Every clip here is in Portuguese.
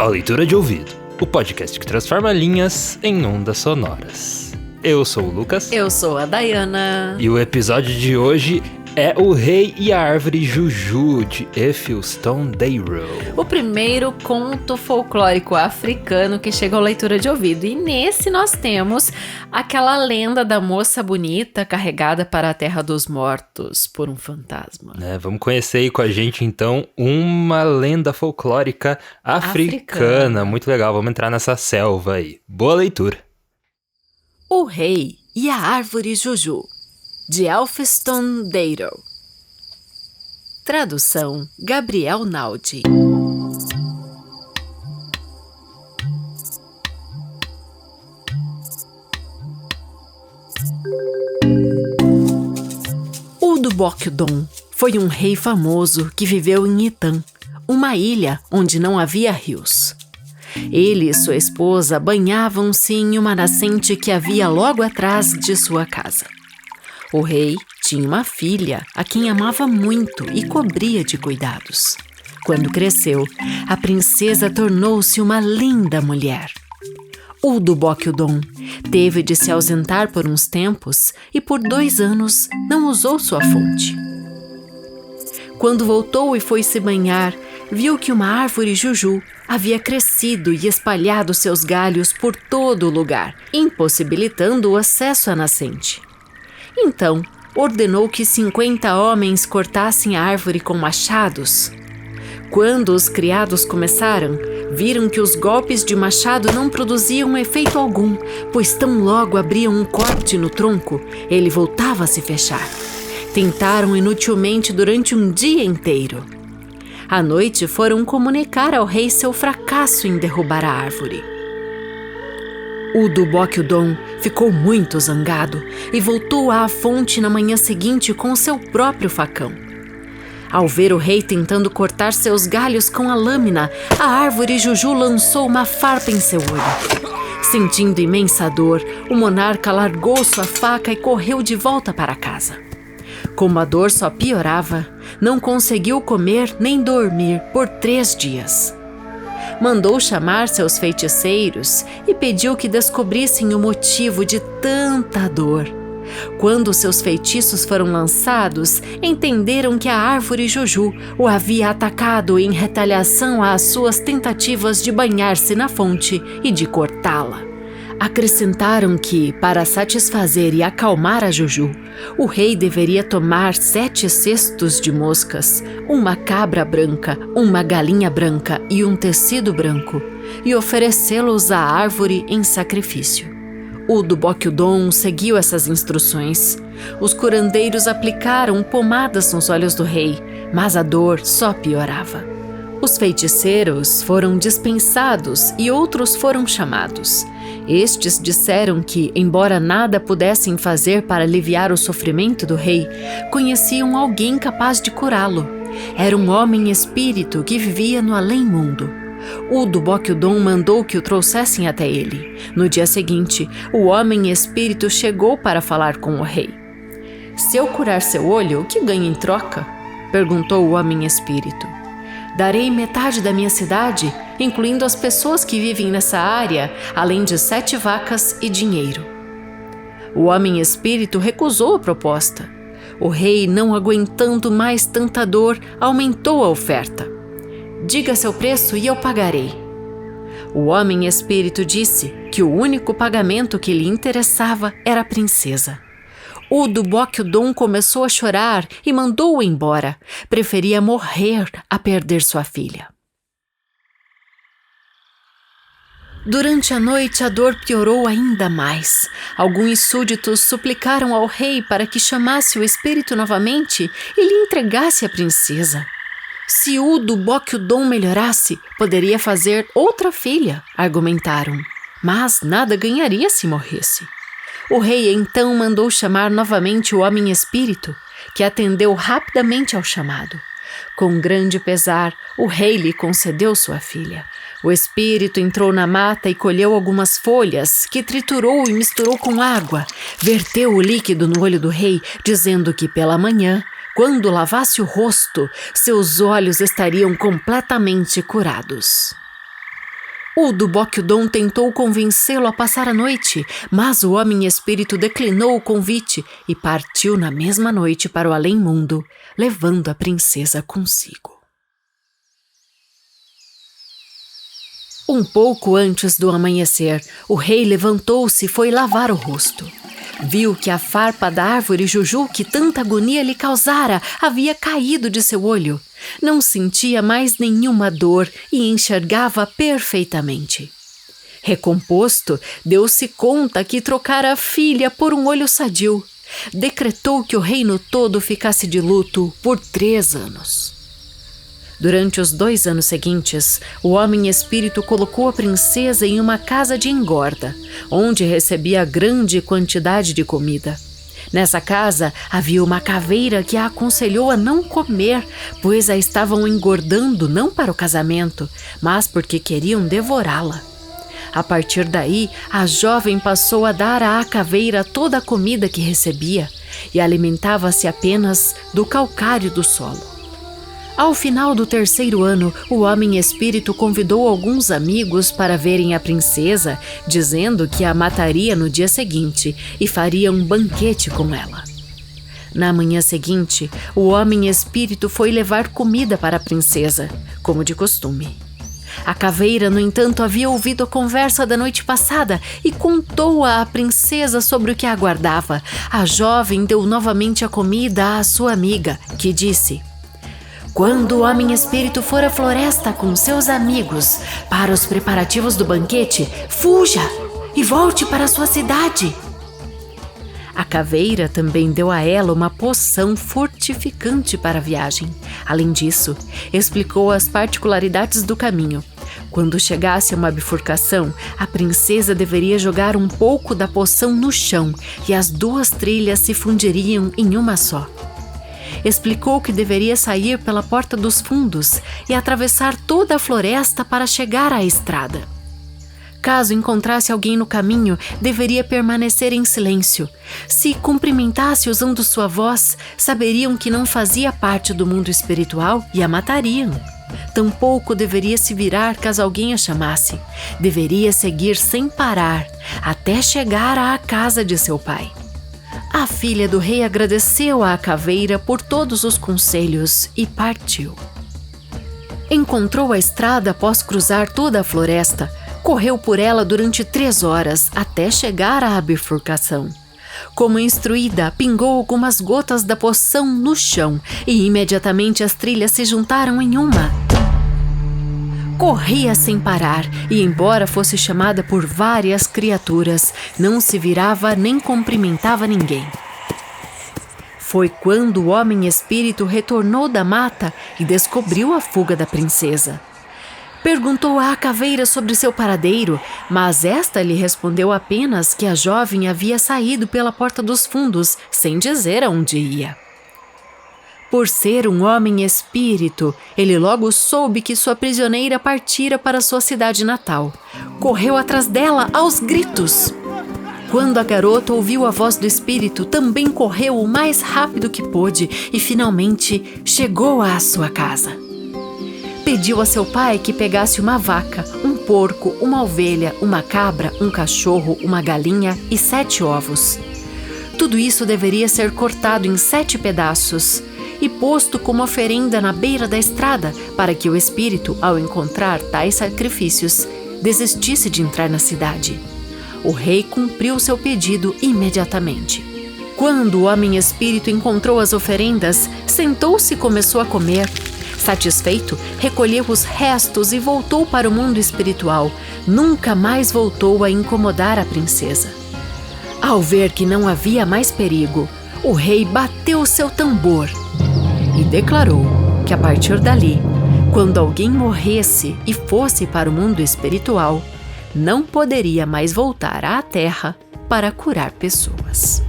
A Leitura de Ouvido, o podcast que transforma linhas em ondas sonoras. Eu sou o Lucas. Eu sou a Dayana. E o episódio de hoje é O Rei e a Árvore Juju, de Ethelstan Darrow. O primeiro conto folclórico africano que chega à leitura de ouvido. E nesse nós temos aquela lenda da moça bonita carregada para a terra dos mortos por um fantasma. Vamos conhecer aí com a gente então uma lenda folclórica africana. Muito legal, vamos entrar nessa selva aí. Boa leitura. O Rei e a Árvore Juju, de Ethelstan Darrow. Tradução: Gabriel Naldi. Udubokidon foi um rei famoso que viveu em Itan, uma ilha onde não havia rios. Ele e sua esposa banhavam-se em uma nascente que havia logo atrás de sua casa. O rei tinha uma filha a quem amava muito e cobria de cuidados. Quando cresceu, a princesa tornou-se uma linda mulher. Udubokidon teve de se ausentar por uns tempos e por 2 anos não usou sua fonte. Quando voltou e foi se banhar, viu que uma árvore juju havia crescido e espalhado seus galhos por todo o lugar, impossibilitando o acesso à nascente. Então, ordenou que 50 homens cortassem a árvore com machados. Quando os criados começaram, viram que os golpes de machado não produziam efeito algum, pois tão logo abriam um corte no tronco, ele voltava a se fechar. Tentaram inutilmente durante um dia inteiro. À noite foram comunicar ao rei seu fracasso em derrubar a árvore. Udubokidon ficou muito zangado e voltou à fonte na manhã seguinte com seu próprio facão. Ao ver o rei tentando cortar seus galhos com a lâmina, a árvore juju lançou uma farpa em seu olho. Sentindo imensa dor, o monarca largou sua faca e correu de volta para casa. Como a dor só piorava, não conseguiu comer nem dormir por 3 dias. Mandou chamar seus feiticeiros e pediu que descobrissem o motivo de tanta dor. Quando seus feitiços foram lançados, entenderam que a árvore juju o havia atacado em retaliação às suas tentativas de banhar-se na fonte e de cortá-la. Acrescentaram que, para satisfazer e acalmar a juju, o rei deveria tomar 7 cestos de moscas, uma cabra branca, uma galinha branca e um tecido branco, e oferecê-los à árvore em sacrifício. Udubokidon seguiu essas instruções. Os curandeiros aplicaram pomadas nos olhos do rei, mas a dor só piorava. Os feiticeiros foram dispensados e outros foram chamados. Estes disseram que, embora nada pudessem fazer para aliviar o sofrimento do rei, conheciam alguém capaz de curá-lo. Era um homem espírito que vivia no além-mundo. Udubokidon mandou que o trouxessem até ele. No dia seguinte, o homem espírito chegou para falar com o rei. "Se eu curar seu olho, o que ganho em troca?" perguntou o homem espírito. "Darei metade da minha cidade, incluindo as pessoas que vivem nessa área, além de 7 vacas e dinheiro." O homem espírito recusou a proposta. O rei, não aguentando mais tanta dor, aumentou a oferta. "Diga seu preço e eu pagarei." O homem espírito disse que o único pagamento que lhe interessava era a princesa. Udubokidon começou a chorar e mandou-o embora. Preferia morrer a perder sua filha. Durante a noite, a dor piorou ainda mais. Alguns súditos suplicaram ao rei para que chamasse o espírito novamente e lhe entregasse a princesa. Se Udubokidon melhorasse, poderia fazer outra filha, argumentaram. Mas nada ganharia se morresse. O rei então mandou chamar novamente o homem espírito, que atendeu rapidamente ao chamado. Com grande pesar, o rei lhe concedeu sua filha. O espírito entrou na mata e colheu algumas folhas, que triturou e misturou com água. Verteu o líquido no olho do rei, dizendo que pela manhã, quando lavasse o rosto, seus olhos estariam completamente curados. O Duboquidon tentou convencê-lo a passar a noite, mas o homem-espírito declinou o convite e partiu na mesma noite para o além-mundo, levando a princesa consigo. Um pouco antes do amanhecer, o rei levantou-se e foi lavar o rosto. Viu que a farpa da árvore juju que tanta agonia lhe causara havia caído de seu olho. Não sentia mais nenhuma dor e enxergava perfeitamente. Recomposto, deu-se conta que trocara a filha por um olho sadio. Decretou que o reino todo ficasse de luto por 3 anos. Durante os 2 anos seguintes, o homem-espírito colocou a princesa em uma casa de engorda, onde recebia grande quantidade de comida. Nessa casa havia uma caveira que a aconselhou a não comer, pois a estavam engordando não para o casamento, mas porque queriam devorá-la. A partir daí, a jovem passou a dar à caveira toda a comida que recebia e alimentava-se apenas do calcário do solo. Ao final do 3º ano, o homem-espírito convidou alguns amigos para verem a princesa, dizendo que a mataria no dia seguinte e faria um banquete com ela. Na manhã seguinte, o homem-espírito foi levar comida para a princesa, como de costume. A caveira, no entanto, havia ouvido a conversa da noite passada e contou à princesa sobre o que a aguardava. A jovem deu novamente a comida à sua amiga, que disse: "Quando o homem-espírito for à floresta com seus amigos para os preparativos do banquete, fuja e volte para sua cidade." A caveira também deu a ela uma poção fortificante para a viagem. Além disso, explicou as particularidades do caminho. Quando chegasse a uma bifurcação, a princesa deveria jogar um pouco da poção no chão e as 2 trilhas se fundiriam em uma só. Explicou que deveria sair pela Porta dos Fundos e atravessar toda a floresta para chegar à estrada. Caso encontrasse alguém no caminho, deveria permanecer em silêncio. Se cumprimentasse usando sua voz, saberiam que não fazia parte do mundo espiritual e a matariam. Tampouco deveria se virar caso alguém a chamasse. Deveria seguir sem parar, até chegar à casa de seu pai. A filha do rei agradeceu à caveira por todos os conselhos e partiu. Encontrou a estrada após cruzar toda a floresta. Correu por ela durante 3 horas até chegar à bifurcação. Como instruída, pingou algumas gotas da poção no chão e imediatamente as trilhas se juntaram em uma. Corria sem parar e, embora fosse chamada por várias criaturas, não se virava nem cumprimentava ninguém. Foi quando o homem-espírito retornou da mata e descobriu a fuga da princesa. Perguntou à caveira sobre seu paradeiro, mas esta lhe respondeu apenas que a jovem havia saído pela Porta dos Fundos, sem dizer aonde ia. Por ser um homem-espírito, ele logo soube que sua prisioneira partira para sua cidade natal. Correu atrás dela aos gritos. Quando a garota ouviu a voz do espírito, também correu o mais rápido que pôde e finalmente chegou à sua casa. Pediu a seu pai que pegasse uma vaca, um porco, uma ovelha, uma cabra, um cachorro, uma galinha e 7 ovos. Tudo isso deveria ser cortado em 7 pedaços e posto como oferenda na beira da estrada para que o espírito, ao encontrar tais sacrifícios, desistisse de entrar na cidade. O rei cumpriu seu pedido imediatamente. Quando o homem-espírito encontrou as oferendas, sentou-se e começou a comer. Satisfeito, recolheu os restos e voltou para o mundo espiritual. Nunca mais voltou a incomodar a princesa. Ao ver que não havia mais perigo, o rei bateu seu tambor e declarou que a partir dali, quando alguém morresse e fosse para o mundo espiritual, não poderia mais voltar à Terra para curar pessoas.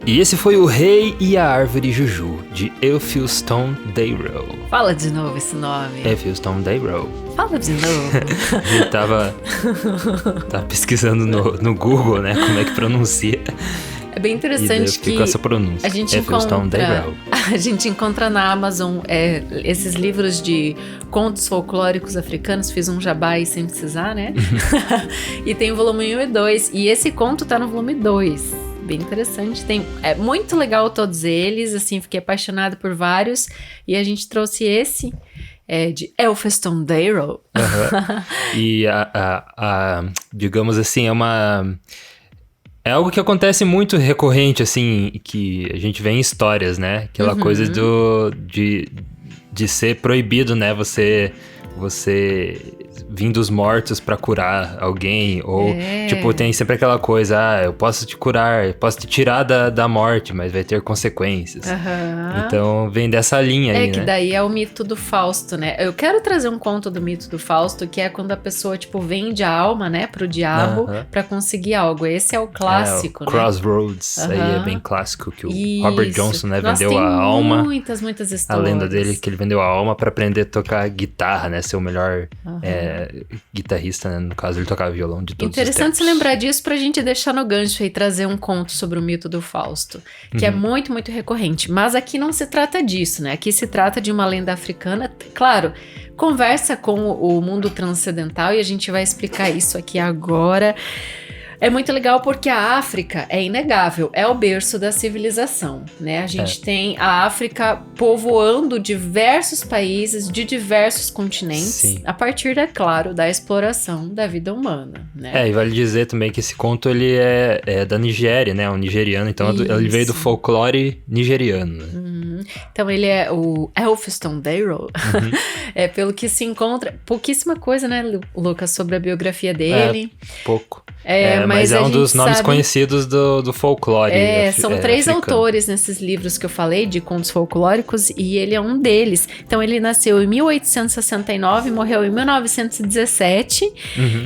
E esse foi O Rei e a Árvore Juju, de Elphinstone Darow. Fala de novo esse nome. Elphinstone Darow. Fala de novo. A gente tava pesquisando no Google, né, como é que pronuncia. É bem interessante que essa pronúncia. a gente encontra na Amazon esses livros de contos folclóricos africanos. Fiz um jabá aí sem precisar, né? E tem o volume 1 e 2. E esse conto tá no volume 2. Bem interessante. É muito legal todos eles. Assim, fiquei apaixonada por vários. E a gente trouxe esse de Elphinstone Darrow. E digamos assim, é algo que acontece muito recorrente, assim, que a gente vê em histórias, né? Aquela coisa de ser proibido, né? Você vir dos mortos pra curar alguém. Ou, tipo, tem sempre aquela coisa, eu posso te curar, eu posso te tirar da morte, mas vai ter consequências. Então, vem dessa linha aí, né? Que daí é o mito do Fausto, né? Eu quero trazer um conto do mito do Fausto, que é quando a pessoa, tipo, vende a alma, né, pro diabo pra conseguir algo. Esse é o clássico, né? Crossroads, aí é bem clássico, que o Robert Johnson, né, vendeu a alma. Muitas histórias. A lenda dele, que ele vendeu a alma pra aprender a tocar guitarra, né, ser o melhor guitarrista, né? No caso, ele tocava violão de todos os tempos. Interessante se lembrar disso pra gente deixar no gancho e trazer um conto sobre o mito do Fausto, que é muito, muito recorrente. Mas aqui não se trata disso, né? Aqui se trata de uma lenda africana, claro, conversa com o mundo transcendental e a gente vai explicar isso aqui agora. É muito legal porque a África, é inegável, é o berço da civilização, né? A gente tem a África povoando diversos países de diversos continentes, a partir, é claro, da exploração da vida humana, né? E vale dizer também que esse conto, ele é da Nigéria, né? Um nigeriano, então ele veio do folclore nigeriano, né? Então ele é o Elphinstone Darrow. Pelo que se encontra, pouquíssima coisa, né, Lucas, sobre a biografia dele. Pouco. Mas é um dos nomes conhecidos do folclore. São 3 autores nesses livros que eu falei, de contos folclóricos, e ele é um deles. Então ele nasceu em 1869 e morreu em 1917.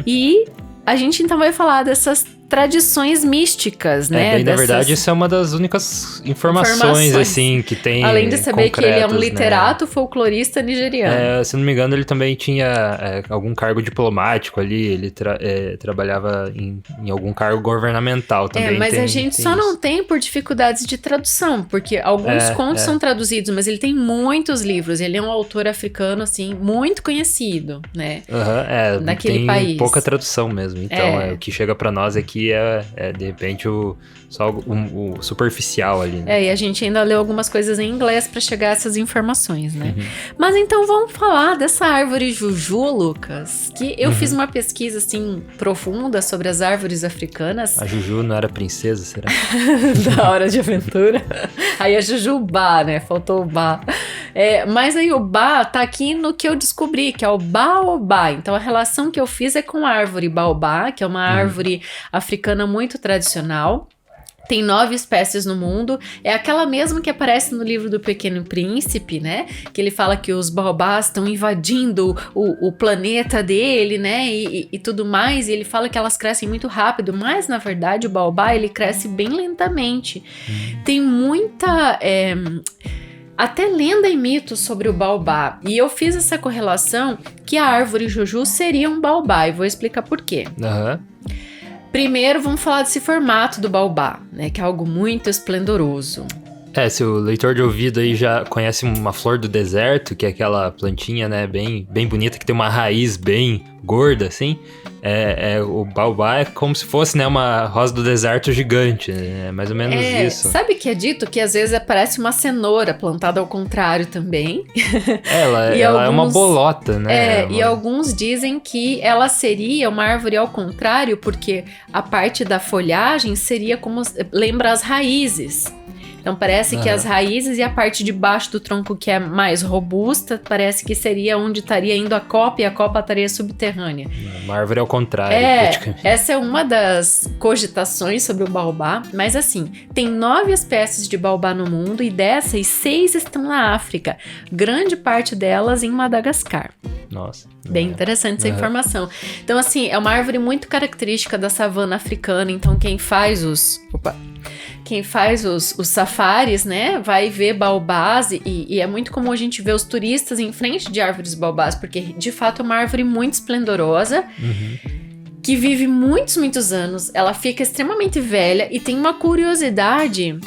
E a gente então vai falar dessas tradições místicas, né? Na verdade, isso é uma das únicas informações assim, que tem. Além de saber que ele é um literato, né? Folclorista nigeriano. Se não me engano, ele também tinha algum cargo diplomático ali, ele trabalhava em algum cargo governamental também. Mas a gente só não tem por dificuldades de tradução, porque alguns contos são traduzidos, mas ele tem muitos livros. Ele é um autor africano, assim, muito conhecido, né? Naquele país. Tem pouca tradução mesmo. Então, o que chega pra nós aqui de repente só o superficial ali, né? E a gente ainda leu algumas coisas em inglês pra chegar a essas informações, né? Mas então vamos falar dessa árvore Juju, Lucas, que eu fiz uma pesquisa assim profunda sobre as árvores africanas. A Juju não era princesa, será? Da Hora de Aventura. Aí a Jujubá, né? Faltou o Bá. Mas aí o Bá tá aqui no que eu descobri, que é o Baobá. Então a relação que eu fiz é com a árvore Baobá, que é uma árvore africana muito tradicional. Tem 9 espécies no mundo. É aquela mesma que aparece no livro do Pequeno Príncipe, né? Que ele fala que os baobás estão invadindo o planeta dele, né? E tudo mais. E ele fala que elas crescem muito rápido. Mas, na verdade, o baobá, ele cresce bem lentamente. Tem muita... até lenda e mito sobre o baobá. E eu fiz essa correlação que a árvore Juju seria um baobá. E vou explicar por quê. Primeiro, vamos falar desse formato do baobá, né? Que é algo muito esplendoroso. Se o leitor de ouvido aí já conhece uma flor do deserto, que é aquela plantinha, né, bem bonita, que tem uma raiz bem gorda, assim. O baobá é como se fosse, né, uma rosa do deserto gigante, né? É mais ou menos isso. Sabe que é dito que às vezes parece uma cenoura plantada ao contrário também? Ela é uma bolota, né? E alguns dizem que ela seria uma árvore ao contrário, porque a parte da folhagem seria como... lembra as raízes. Então parece que as raízes e a parte de baixo do tronco, que é mais robusta, parece que seria onde estaria indo a copa, e a copa estaria subterrânea. Uma árvore ao contrário. Essa é uma das cogitações sobre o baobá. Mas assim, tem 9 espécies de baobá no mundo, e dessas 6 estão na África. Grande parte delas em Madagascar. Nossa. Bem interessante essa informação. Então assim, é uma árvore muito característica da savana africana. Então quem faz os safaris, né, vai ver baobás, e é muito comum a gente ver os turistas em frente de árvores baobás, porque de fato é uma árvore muito esplendorosa. que vive muitos, muitos anos. Ela fica extremamente velha e tem uma curiosidade,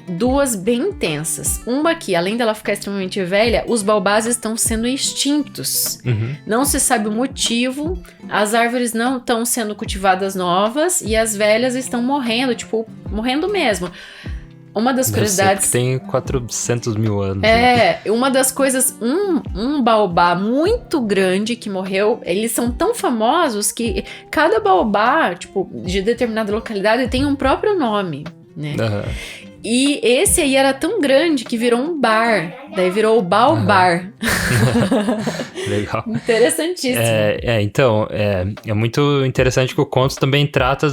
duas bem intensas. Uma que, além dela ficar extremamente velha, os baobás estão sendo extintos. Não se sabe o motivo, as árvores não estão sendo cultivadas novas e as velhas estão morrendo, tipo, morrendo mesmo. Uma das curiosidades... Que tem 400 mil anos. Uma das coisas... Um baobá muito grande que morreu, eles são tão famosos que cada baobá, tipo, de determinada localidade tem um próprio nome, né? E esse aí era tão grande que virou um bar. Daí virou o Baobar. Legal. Interessantíssimo. Então, é muito interessante que o conto também trata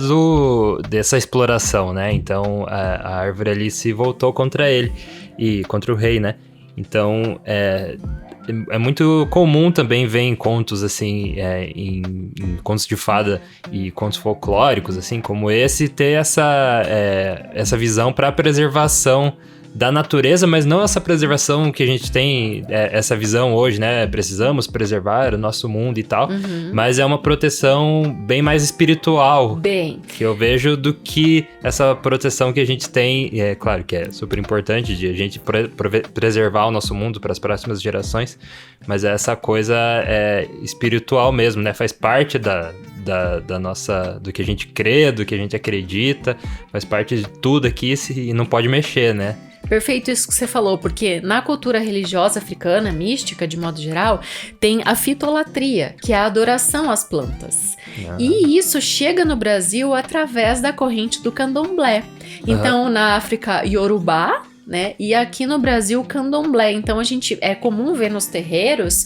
dessa exploração, né? Então, a árvore ali se voltou contra ele e contra o rei, né? Então, é muito comum também ver em contos, assim, em contos de fada e contos folclóricos, assim, como esse, ter essa visão para a preservação da natureza, mas não essa preservação que a gente tem, essa visão hoje, né? Precisamos preservar o nosso mundo e tal, mas é uma proteção bem mais espiritual que eu vejo do que essa proteção que a gente tem. É claro que é super importante de a gente preservar o nosso mundo para as próximas gerações, mas essa coisa espiritual mesmo, né? Faz parte da nossa, do que a gente crê, do que a gente acredita, faz parte de tudo aqui e não pode mexer, né? Perfeito isso que você falou, porque na cultura religiosa africana, mística de modo geral, tem a fitolatria, que é a adoração às plantas. E isso chega no Brasil através da corrente do candomblé. Então, na África, Yorubá, né? E aqui no Brasil, candomblé. Então, é comum ver nos terreiros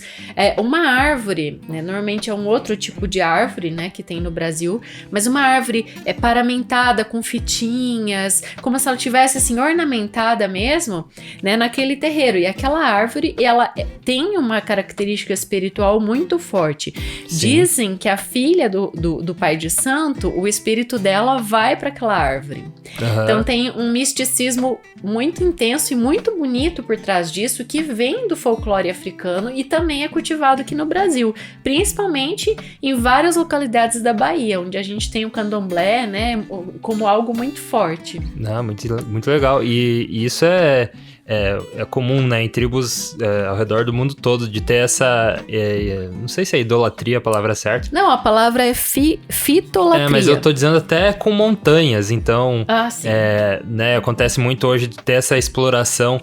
uma árvore, né? Normalmente é um outro tipo de árvore, né? Que tem no Brasil, mas uma árvore paramentada com fitinhas, como se ela tivesse assim ornamentada mesmo, né? Naquele terreiro. E aquela árvore, ela tem uma característica espiritual muito forte. Sim. Dizem que a filha do pai de santo, o espírito dela vai para aquela árvore. Então tem um misticismo muito intenso e muito bonito por trás disso, que vem do folclore africano e também é cultivado aqui no Brasil, principalmente em várias localidades da Bahia, onde a gente tem o candomblé, né, como algo muito forte. Muito legal. E isso é comum, né, em tribos ao redor do mundo todo, de ter essa... não sei se é idolatria a palavra certa. Não, a palavra é fitolatria. Mas eu tô dizendo até com montanhas, então... sim. Né, acontece muito hoje de ter essa exploração.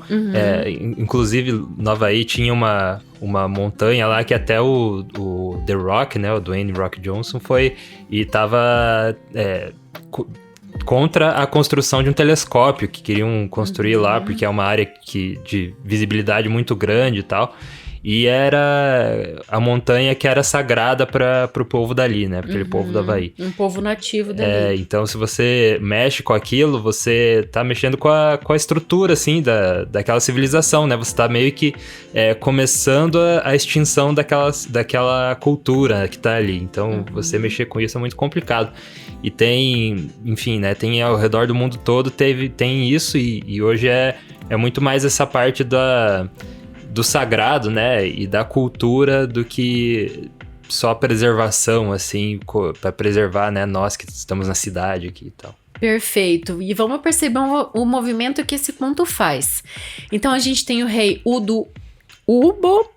Inclusive, no Havaí tinha uma montanha lá que até o The Rock, né, o Dwayne Rock Johnson foi e tava... contra a construção de um telescópio que queriam construir lá, porque é uma área de visibilidade muito grande e tal. E era a montanha que era sagrada para o povo dali, né? Para aquele povo do Havaí. Um povo nativo dali. Então, se você mexe com aquilo, você tá mexendo com a estrutura, assim, daquela civilização, né? Você tá meio que começando a extinção daquela cultura que tá ali. Então, você mexer com isso é muito complicado. E tem, enfim, né? Tem ao redor do mundo todo, tem isso, e hoje é muito mais essa parte do sagrado, né, e da cultura do que só preservação, assim, para preservar, né, nós que estamos na cidade aqui e tal. Perfeito. E vamos perceber o movimento que esse conto faz. Então, a gente tem o rei Ubo.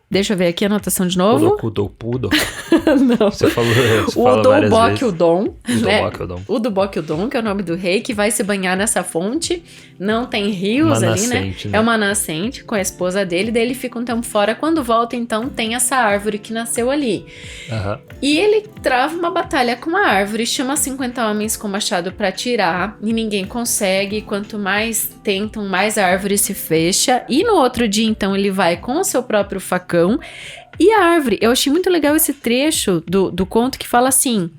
Deixa eu ver aqui a anotação de novo. Pudo. Não. Você fala várias vezes. Udubok-Udon, que é o nome do rei, que vai se banhar nessa fonte. Não tem rios uma ali, nascente, né? É uma nascente com a esposa dele. Daí ele fica um tempo fora. Quando volta, então, tem essa árvore que nasceu ali. E ele trava uma batalha com a árvore, chama 50 homens com machado pra tirar, e ninguém consegue. Quanto mais tentam, mais a árvore se fecha. E no outro dia, então, ele vai com o seu próprio facão. E a árvore, eu achei muito legal esse trecho do conto que fala assim,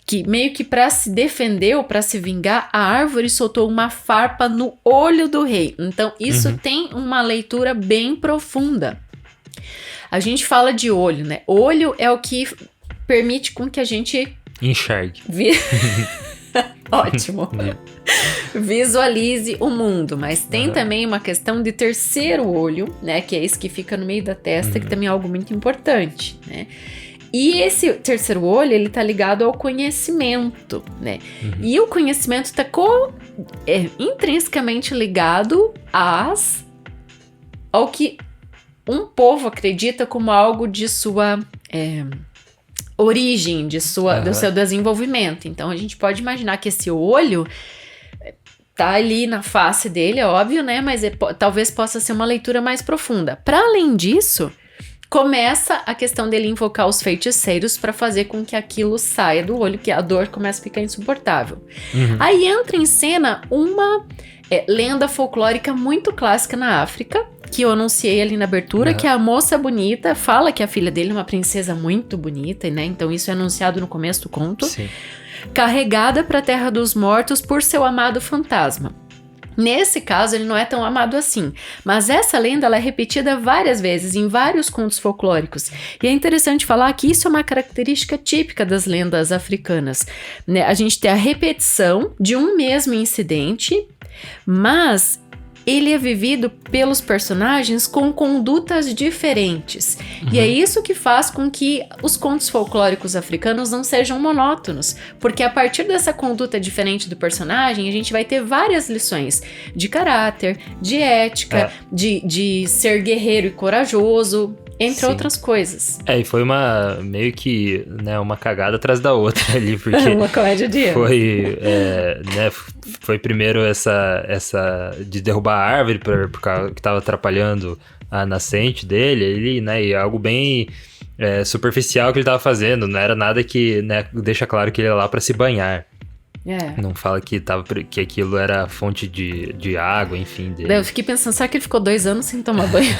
que meio que para se defender ou para se vingar, a árvore soltou uma farpa no olho do rei. Então isso tem uma leitura bem profunda. A gente fala de olho, né? Olho é o que permite com que a gente enxergue. Ótimo. Visualize o mundo, mas tem também uma questão de terceiro olho, né, que é esse que fica no meio da testa, que também é algo muito importante, né? E esse terceiro olho, ele tá ligado ao conhecimento, né? E o conhecimento tá intrinsecamente ligado ao que um povo acredita como algo de sua origem, do seu desenvolvimento. Então, a gente pode imaginar que esse olho tá ali na face dele, é óbvio, né? Mas talvez possa ser uma leitura mais profunda. Para além disso, começa a questão dele invocar os feiticeiros para fazer com que aquilo saia do olho, que a dor começa a ficar insuportável. Aí entra em cena uma lenda folclórica muito clássica na África, que eu anunciei ali na abertura, que a moça bonita fala que a filha dele é uma princesa muito bonita, né? Então isso é anunciado no começo do conto. Sim. Carregada para a Terra dos Mortos por seu amado fantasma. Nesse caso, ele não é tão amado assim, mas essa lenda ela é repetida várias vezes em vários contos folclóricos. E é interessante falar que isso é uma característica típica das lendas africanas, né? A gente tem a repetição de um mesmo incidente, mas ele é vivido pelos personagens com condutas diferentes. E é isso que faz com que os contos folclóricos africanos não sejam monótonos, porque a partir dessa conduta diferente do personagem, a gente vai ter várias lições de caráter, de ética, de ser guerreiro e corajoso, entre outras coisas. E foi meio que, né, uma cagada atrás da outra ali, porque uma comédia de erro. Foi primeiro essa de derrubar a árvore por causa que estava atrapalhando a nascente dele, ele, né, e algo bem superficial que ele estava fazendo, não era nada que, né, deixa claro que ele ia lá para se banhar. Não fala que aquilo era fonte de água, enfim, dele. Eu fiquei pensando, será que ele ficou 2 anos sem tomar banho?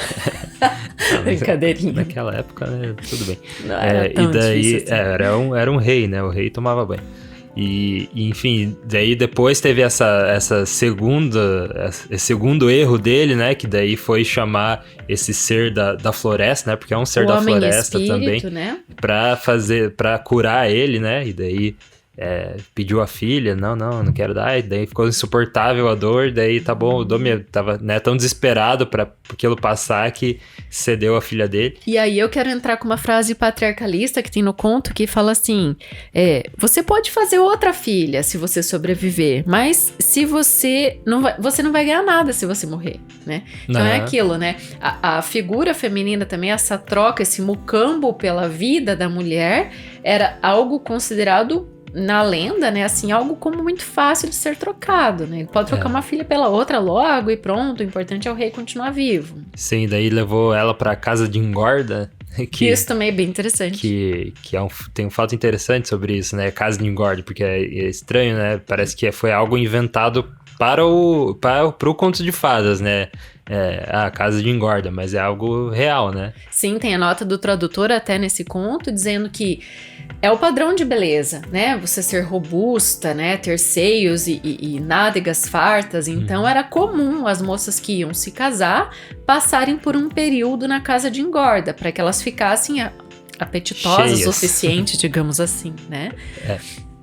Brincadeirinha. Naquela época, né, tudo bem. Não era tão difícil assim. Era um rei, né, o rei tomava banho. E enfim, daí depois teve esse segundo erro dele, né, que daí foi chamar esse ser da floresta, né, porque é um ser da floresta espírito, também, né? Pra curar ele, né, e daí pediu a filha, não quero dar, e daí ficou insuportável a dor, daí tá bom, o Domi tava, né, tão desesperado pra aquilo passar que cedeu a filha dele. E aí eu quero entrar com uma frase patriarcalista que tem no conto que fala assim, você pode fazer outra filha se você sobreviver, mas se você não vai ganhar nada se você morrer, né? Então é aquilo, né? A figura feminina também, essa troca, esse mucambo pela vida da mulher, era algo considerado na lenda, né, assim, algo como muito fácil de ser trocado, né? Ele pode trocar uma filha pela outra logo e pronto, o importante é o rei continuar vivo. Sim, daí levou ela pra casa de engorda. Isso também é bem interessante. Que tem um fato interessante sobre isso, né? Casa de engorda, porque é estranho, né? Parece que foi algo inventado pro conto de fadas, né? A casa de engorda, mas é algo real, né? Sim, tem a nota do tradutor até nesse conto dizendo que é o padrão de beleza, né? Você ser robusta, né? Ter seios e nádegas fartas. Então era comum as moças que iam se casar passarem por um período na casa de engorda, para que elas ficassem apetitosas o suficiente, digamos assim, né?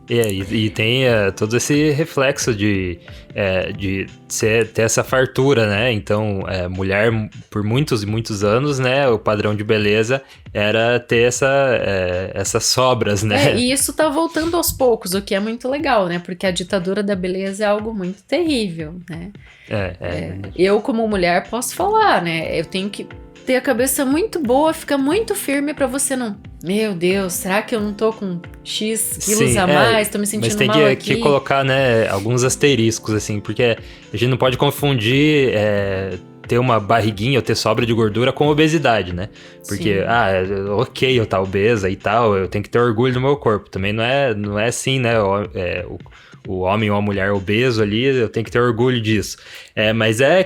E tem todo esse reflexo de ter essa fartura, né? Então, mulher, por muitos e muitos anos, né? O padrão de beleza era ter essas sobras, né? E isso tá voltando aos poucos, o que é muito legal, né? Porque a ditadura da beleza é algo muito terrível, né? Eu, como mulher, posso falar, né? Eu tenho que ter a cabeça muito boa, fica muito firme pra você não... Meu Deus, será que eu não tô com X quilos a mais? Tô me sentindo mal aqui. Mas tem que colocar, né, alguns asteriscos, assim, porque a gente não pode confundir ter uma barriguinha ou ter sobra de gordura com obesidade, né? Porque, ok, eu tá obesa e tal, eu tenho que ter orgulho do meu corpo. Também não é assim, né? O homem ou a mulher obeso ali, eu tenho que ter orgulho disso. Mas é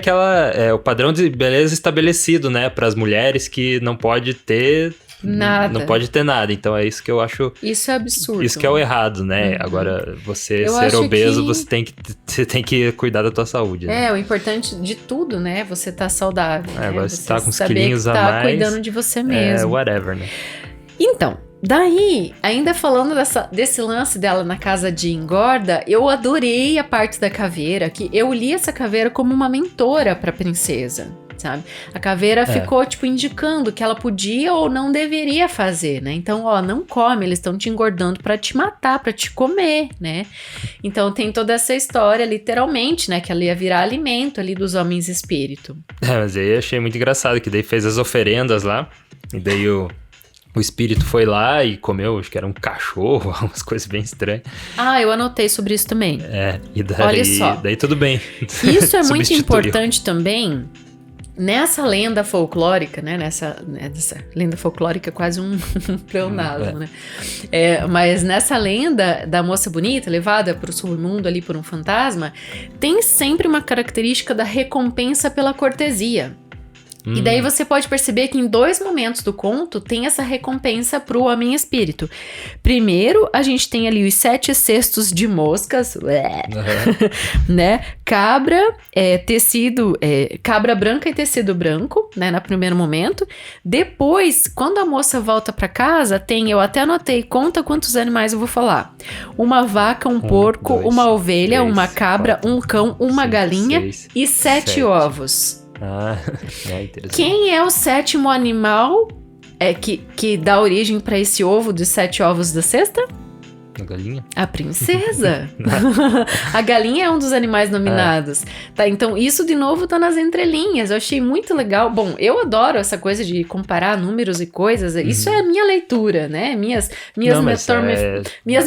o padrão de beleza estabelecido, né? Para as mulheres que não pode ter... Nada. Não pode ter nada, então é isso que eu acho... Isso é absurdo. Isso que é o errado, né? Agora, você ser obeso, você tem que cuidar da tua saúde, né? O importante de tudo, né? Você tá saudável, né? Agora você tá com uns saber quilinhos que a tá mais... cuidando de você mesmo. Whatever, né? Então... Daí, ainda falando desse lance dela na casa de engorda, eu adorei a parte da caveira, que eu li essa caveira como uma mentora pra princesa, sabe? A caveira ficou, tipo, indicando que ela podia ou não deveria fazer, né? Então, ó, não come, eles estão te engordando pra te matar, pra te comer, né? Então, tem toda essa história, literalmente, né? Que ela ia virar alimento ali dos homens espírito. Mas aí eu achei muito engraçado, que daí fez as oferendas lá, e daí o espírito foi lá e comeu, acho que era um cachorro, umas coisas bem estranhas. Ah, eu anotei sobre isso também. E daí, olha só. Daí tudo bem. Isso é muito importante também. Nessa lenda folclórica, né? Nessa lenda folclórica é quase um pleonasmo, né? Mas nessa lenda da moça bonita, levada para o submundo ali por um fantasma, tem sempre uma característica da recompensa pela cortesia. E daí você pode perceber que em 2 momentos do conto tem essa recompensa pro homem espírito. Primeiro, a gente tem ali os 7 cestos de moscas, né? Cabra, cabra branca e tecido branco, né? No primeiro momento. Depois, quando a moça volta pra casa, eu até anotei, conta quantos animais eu vou falar. Uma vaca, um porco, 2, uma ovelha, 3, uma cabra, 4, um cão, uma 5, galinha 6, e 7 ovos. Interessante. Quem é o 7º animal que dá origem para esse ovo dos 7 ovos da cesta? A galinha? A princesa. A galinha é um dos animais nominados. Tá, então isso de novo tá nas entrelinhas. Eu achei muito legal. Bom, eu adoro essa coisa de comparar números e coisas. Isso é a minha leitura, né? Minhas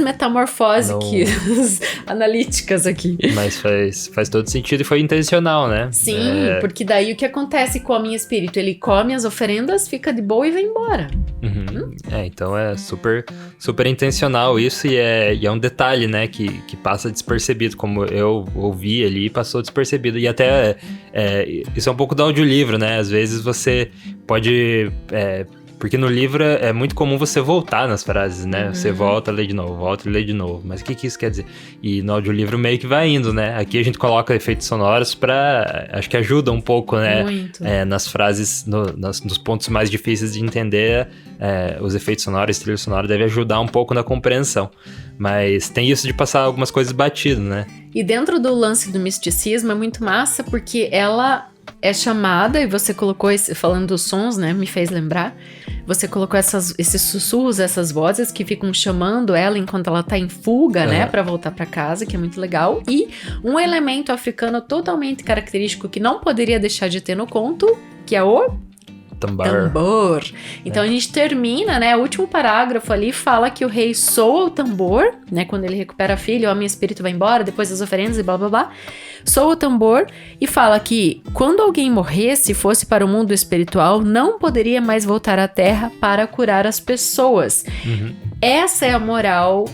metamorfoses analíticas aqui. Mas faz todo sentido e foi intencional, né? Sim, porque daí o que acontece com o homem espírito? Ele come as oferendas, fica de boa e vai embora. Então é super, super intencional isso e é um detalhe, né, que passa despercebido, como eu ouvi ali, passou despercebido. E até isso é um pouco do audiolivro, né? Às vezes você pode... porque no livro é muito comum você voltar nas frases, né? Você volta, lê de novo, volta e lê de novo. Mas o que isso quer dizer? E no audiolivro meio que vai indo, né? Aqui a gente coloca efeitos sonoros acho que ajuda um pouco, né? Muito. Nas frases, nos pontos mais difíceis de entender, os efeitos sonoros, trilha sonora deve ajudar um pouco na compreensão. Mas tem isso de passar algumas coisas batido, né? E dentro do lance do misticismo é muito massa, porque ela é chamada, e você colocou, falando dos sons, né, me fez lembrar, você colocou esses sussurros, essas vozes que ficam chamando ela enquanto ela tá em fuga, né, pra voltar pra casa, que é muito legal, e um elemento africano totalmente característico que não poderia deixar de ter no conto, que é o tambor. Então a gente termina, né? O último parágrafo ali fala que o rei soa o tambor, né? Quando ele recupera a filha, o homem espírito vai embora, depois das oferendas e blá blá blá. Soa o tambor e fala que quando alguém morresse e fosse para o mundo espiritual, não poderia mais voltar à terra para curar as pessoas. Essa é a moral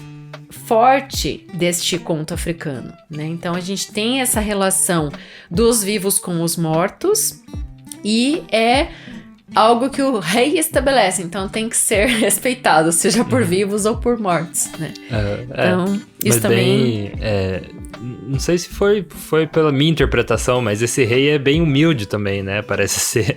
forte deste conto africano, né? Então a gente tem essa relação dos vivos com os mortos e é algo que o rei estabelece, então tem que ser respeitado, seja por vivos ou por mortos, né? Então, isso também... não sei se foi pela minha interpretação, mas esse rei é bem humilde também, né? Parece ser...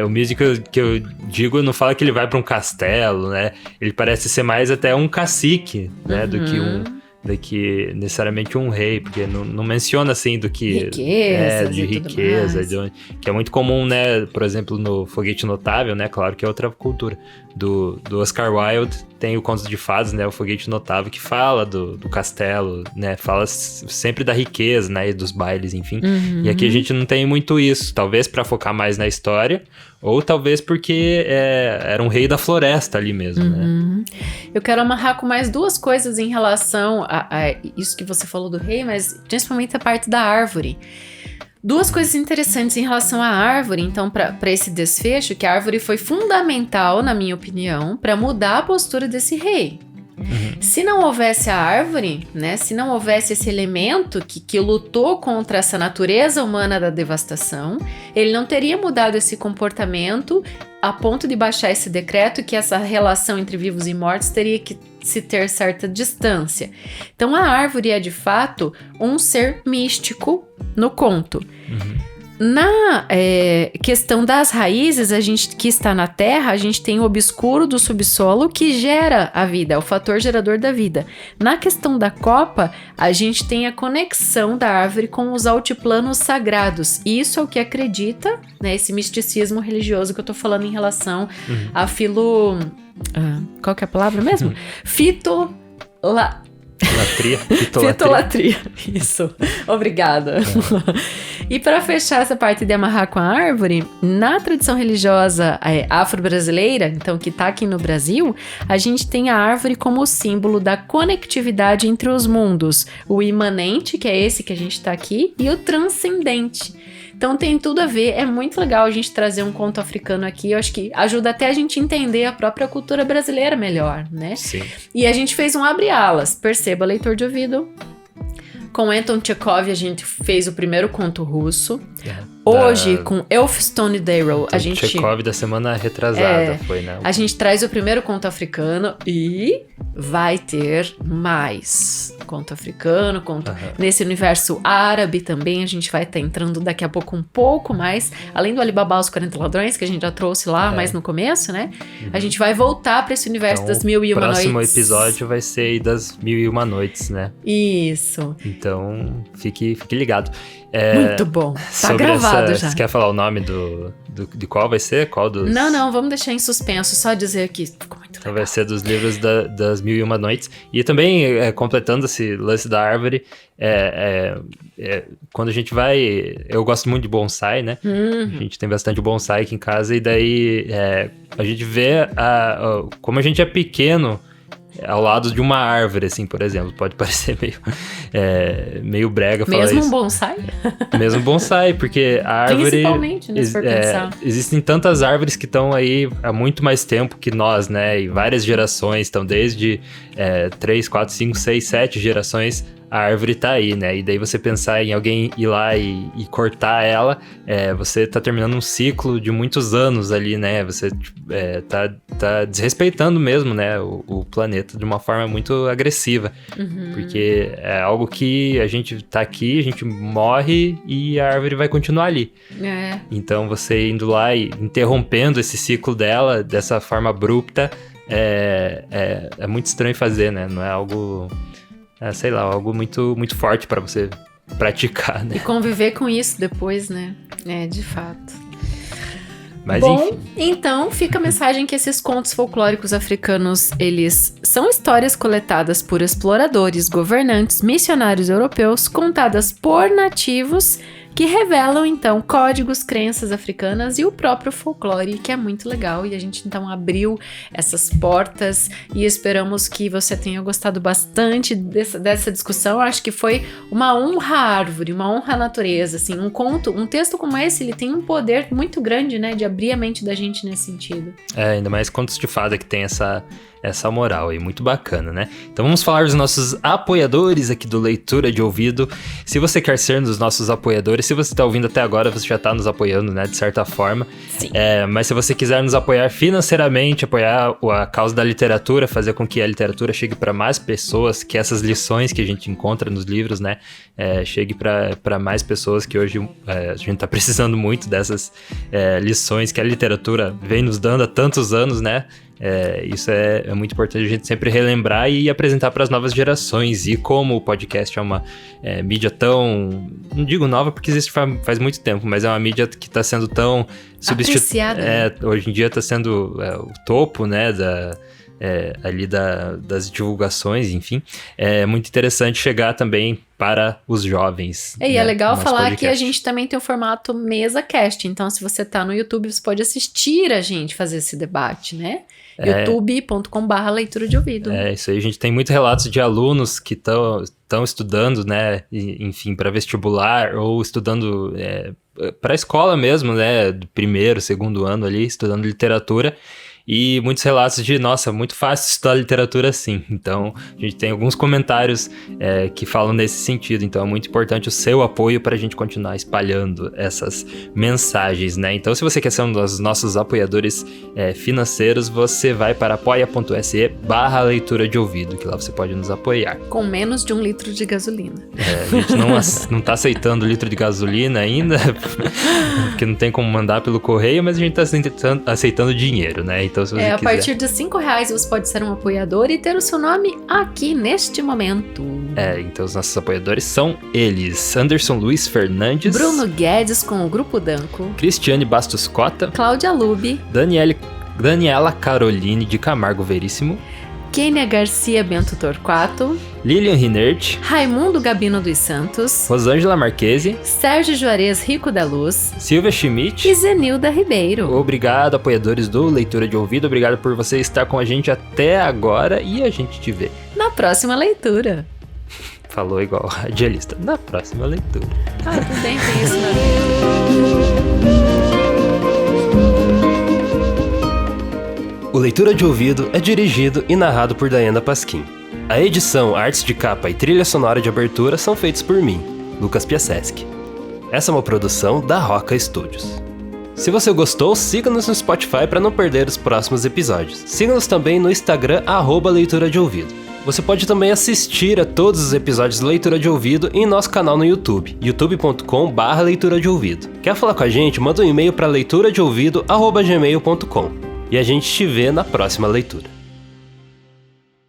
humilde que eu digo, não fala que ele vai para um castelo, né? Ele parece ser mais até um cacique, né? Do que necessariamente um rei, porque não menciona assim do que... riqueza, que é muito comum, né? Por exemplo, no Foguete Notável, né? Claro que é outra cultura. Do Oscar Wilde, tem o Conto de Fadas, né? O Foguete Notável, que fala do castelo, né? Fala sempre da riqueza, né? E dos bailes, enfim. E aqui a gente não tem muito isso. Talvez para focar mais na história, ou talvez porque era um rei da floresta ali mesmo, né? Eu quero amarrar com mais 2 coisas em relação a isso que você falou do rei, mas principalmente a parte da árvore. 2 coisas interessantes em relação à árvore, então, para esse desfecho, que a árvore foi fundamental, na minha opinião, para mudar a postura desse rei. Se não houvesse a árvore, né, se não houvesse esse elemento que lutou contra essa natureza humana da devastação, ele não teria mudado esse comportamento a ponto de baixar esse decreto que essa relação entre vivos e mortos teria que se ter certa distância. Então a árvore é de fato um ser místico no conto. Na questão das raízes, a gente que está na terra, a gente tem o obscuro do subsolo que gera a vida, é o fator gerador da vida. Na questão da copa, a gente tem a conexão da árvore com os altiplanos sagrados. E isso é o que acredita, né, esse misticismo religioso que eu tô falando em relação a qual que é a palavra mesmo? Fitolatria. Isso. Obrigada. E para fechar essa parte de amarrar com a árvore, na tradição religiosa afro-brasileira, então que tá aqui no Brasil, a gente tem a árvore como o símbolo da conectividade entre os mundos. O imanente, que é esse que a gente tá aqui, e o transcendente. Então tem tudo a ver, é muito legal a gente trazer um conto africano aqui, eu acho que ajuda até a gente entender a própria cultura brasileira melhor, né? Sim. E a gente fez um abre-alas, perceba, leitor de ouvido. Com Anton Chekhov a gente fez o primeiro conto russo. Hoje, com Elphinstone Darrow, a gente... Chekhov da semana retrasada foi, né? A gente traz o primeiro conto africano e vai ter mais conto africano, nesse universo árabe também, a gente vai estar entrando daqui a pouco um pouco mais, além do Alibaba os 40 Ladrões, que a gente já trouxe lá, mais no começo, né? A gente vai voltar para esse universo então, das 1001 Noites. O próximo episódio vai ser aí das 1001 Noites, né? Isso. Então, fique ligado. Muito bom. Tá gravado já. Você quer falar o nome de qual vai ser? Qual dos... Não, vamos deixar em suspenso, só dizer que ficou muito legal. Então vai ser dos livros das 1001 Noites. E também, completando esse lance da árvore, quando a gente vai... Eu gosto muito de bonsai, né? A gente tem bastante bonsai aqui em casa, e daí a gente vê como a gente é pequeno ao lado de uma árvore, assim, por exemplo. Pode parecer meio brega falar isso. Mesmo um bonsai? Mesmo bonsai, porque a árvore... Principalmente, né, se for pensar. Existem tantas árvores que estão aí há muito mais tempo que nós, né? E várias gerações, estão desde 3, 4, 5, 6, 7 gerações, a árvore tá aí, né? E daí você pensar em alguém ir lá e cortar ela, você tá terminando um ciclo de muitos anos ali, né? Você tá desrespeitando mesmo, né? O planeta de uma forma muito agressiva. Porque é algo que a gente tá aqui, a gente morre e a árvore vai continuar ali. Então você indo lá e interrompendo esse ciclo dela dessa forma abrupta, é muito estranho fazer, né? Não é algo... sei lá, algo muito, muito forte pra você praticar, né? E conviver com isso depois, né? De fato. Mas bom, enfim. Então fica a mensagem que esses contos folclóricos africanos, eles são histórias coletadas por exploradores, governantes, missionários europeus, contadas por nativos, que revelam, então, códigos, crenças africanas e o próprio folclore, que é muito legal. E a gente, então, abriu essas portas e esperamos que você tenha gostado bastante dessa discussão. Eu acho que foi uma honra à árvore, uma honra à natureza, assim. Um texto como esse, ele tem um poder muito grande, né, de abrir a mente da gente nesse sentido. Ainda mais contos de fada que tem essa moral aí, muito bacana, né? Então vamos falar dos nossos apoiadores aqui do Leitura de Ouvido. Se você quer ser um dos nossos apoiadores, se você tá ouvindo até agora, você já tá nos apoiando, né, de certa forma. Sim. Mas se você quiser nos apoiar financeiramente, apoiar a causa da literatura, fazer com que a literatura chegue para mais pessoas, que essas lições que a gente encontra nos livros, né, chegue para mais pessoas, que hoje a gente tá precisando muito dessas lições que a literatura vem nos dando há tantos anos, né? Isso é muito importante a gente sempre relembrar e apresentar para as novas gerações. E como o podcast é uma mídia tão... Não digo nova porque existe faz muito tempo, mas é uma mídia que está sendo tão apreciada. Hoje em dia está sendo o topo, né, ali das divulgações, enfim. É muito interessante chegar também para os jovens. E é legal falar podcast. Que a gente também tem o formato mesa cast, então se você tá no YouTube, você pode assistir a gente fazer esse debate, né? youtube.com/leitura de ouvido. Isso aí, a gente tem muitos relatos de alunos que estão estudando, né, enfim, para vestibular ou estudando para a escola mesmo, né, do primeiro, segundo ano ali, estudando literatura. e muitos relatos de, nossa, muito fácil estudar literatura assim. Então, a gente tem alguns comentários que falam nesse sentido. Então, é muito importante o seu apoio para a gente continuar espalhando essas mensagens, né? Então, se você quer ser um dos nossos apoiadores financeiros, você vai para apoia.se/leitura de ouvido, que lá você pode nos apoiar. Com menos de 1 litro de gasolina. A gente não tá aceitando litro de gasolina ainda, porque não tem como mandar pelo correio, mas a gente tá aceitando dinheiro, né? Então, se você a quiser... partir de R$5 você pode ser um apoiador e ter o seu nome aqui neste momento. Então os nossos apoiadores são eles: Anderson Luiz Fernandes, Bruno Guedes com o Grupo Danco, Cristiane Bastos Cota, Cláudia Lubi, Daniela Caroline de Camargo Veríssimo, Kênia Garcia Bento Torquato, Lilian Rinert, Raimundo Gabino dos Santos, Rosângela Marquese, Sérgio Juarez Rico da Luz, Silvia Schmidt e Zenilda Ribeiro. Obrigado, apoiadores do Leitura de Ouvido. Obrigado por você estar com a gente até agora e a gente te vê na próxima leitura. Falou igual radialista. Na próxima leitura. Tudo bem, tem isso na vida. O Leitura de Ouvido é dirigido e narrado por Daiana Pasquim. A edição, artes de capa e trilha sonora de abertura são feitos por mim, Lucas Piasecki. Essa é uma produção da Roca Studios. Se você gostou, siga-nos no Spotify para não perder os próximos episódios. Siga-nos também no Instagram, @Leitura de Ouvido. Você pode também assistir a todos os episódios de Leitura de Ouvido em nosso canal no YouTube, youtube.com/Leitura de Ouvido. Quer falar com a gente? Manda um e-mail para leituradeouvido@gmail.com. E a gente te vê na próxima leitura.